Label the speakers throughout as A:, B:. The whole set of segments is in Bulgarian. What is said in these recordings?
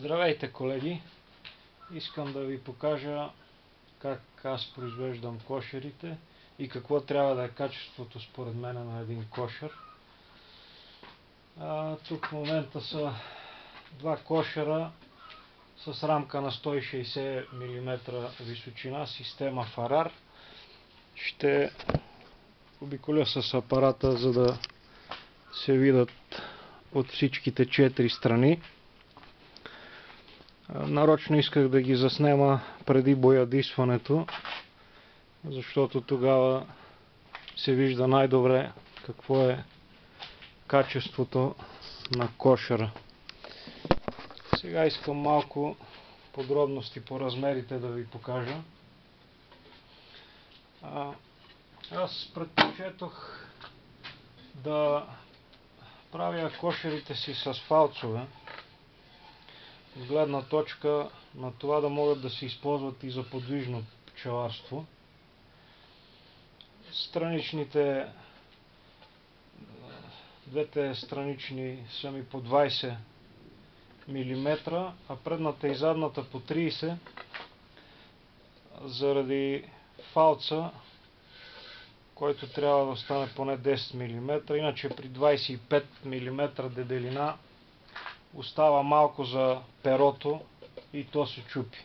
A: Здравейте, колеги! Искам да ви покажа как аз произвеждам кошерите и какво трябва да е качеството според мен на един кошер. Тук в момента са два кошера с рамка на 160 мм височина, система Фарар. Ще обиколя с апарата, за да се видят от всичките 4 страни. Нарочно исках да ги заснема преди боядисването, защото тогава се вижда най-добре какво е качеството на кошера. Сега искам малко подробности по размерите да ви покажа. Аз предпочетох да правя кошерите си с фалцове, с гледна точка на това да могат да се използват и за подвижно пчеларство. Двете странични са ми по 20 мм, а предната и задната по 30 заради фалца, който трябва да остане поне 10 мм, иначе при 25 мм дебелина остава малко за перото и то се чупи.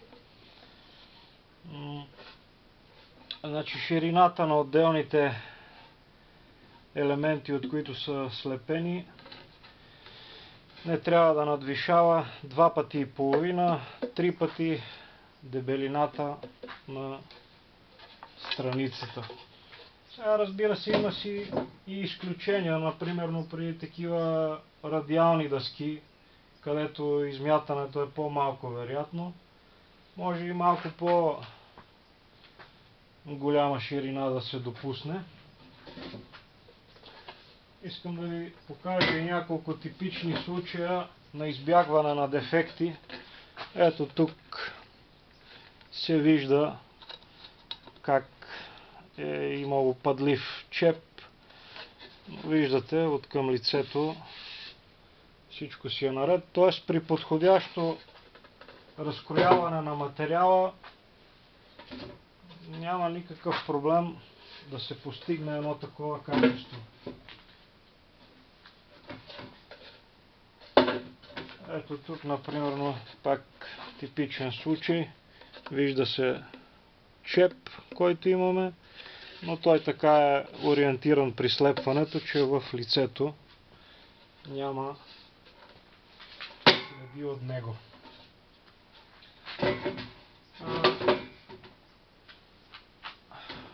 A: Значи ширината на отделните елементи, от които са слепени, не трябва да надвишава 2,5 пъти, 3 пъти дебелината на страницата. Сега, разбира се, има си и изключения, например при такива радиални дъски, където измятането е по-малко вероятно. Може и малко по-голяма ширина да се допусне. Искам да ви покажа и няколко типични случая на избягване на дефекти. Ето тук се вижда как е имало падлив чеп. Виждате, от към лицето всичко си е наред. Т.е. при подходящо разкрояване на материала няма никакъв проблем да се постигне едно такова качество. Ето тук, например, пак типичен случай. Вижда се чеп, който имаме, но той така е ориентиран при слепването, че в лицето няма следи от него.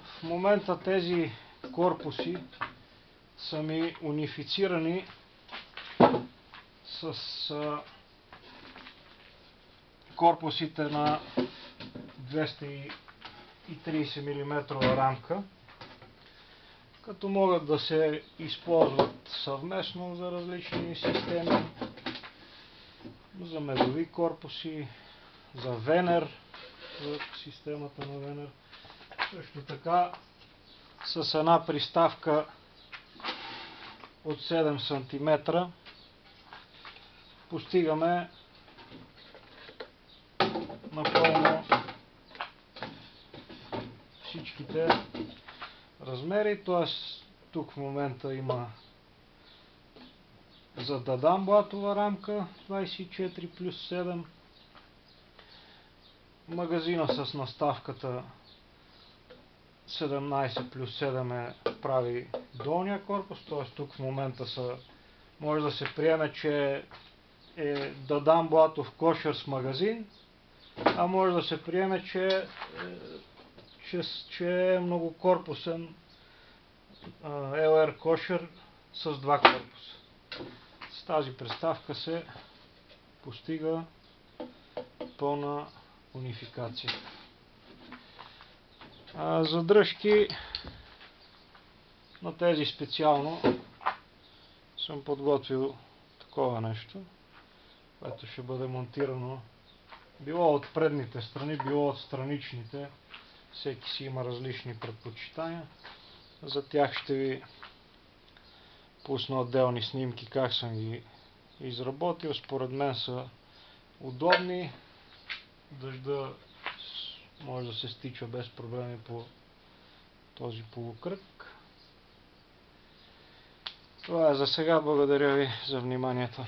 A: В момента тези корпуси са ми унифицирани с корпусите на 230 мм рамка, като могат да се използват съвместно за различни системи, за медови корпуси, за Венер, за системата на Венер. Също така с една приставка от 7 см постигаме напълно всичките размери. Т.е. тук в момента има за дадамблатова рамка 24+7, магазина с наставката 17+7 прави долния корпус, т.е. тук в момента може да се приеме, че е дадамблатов кошер с магазин, а може да се приеме, че е многокорпусен LR кошер с два корпуса. С тази приставка се постига пълна унификация. Задръжки на тези специално съм подготвил такова нещо, което ще бъде монтирано било от предните страни, било от страничните. Всеки си има различни предпочитания. За тях ще ви пусна отделни снимки как съм ги изработил. Според мен са удобни. Дъжда може да се стича без проблеми по този полукръг. Това е за сега. Благодаря ви за вниманието.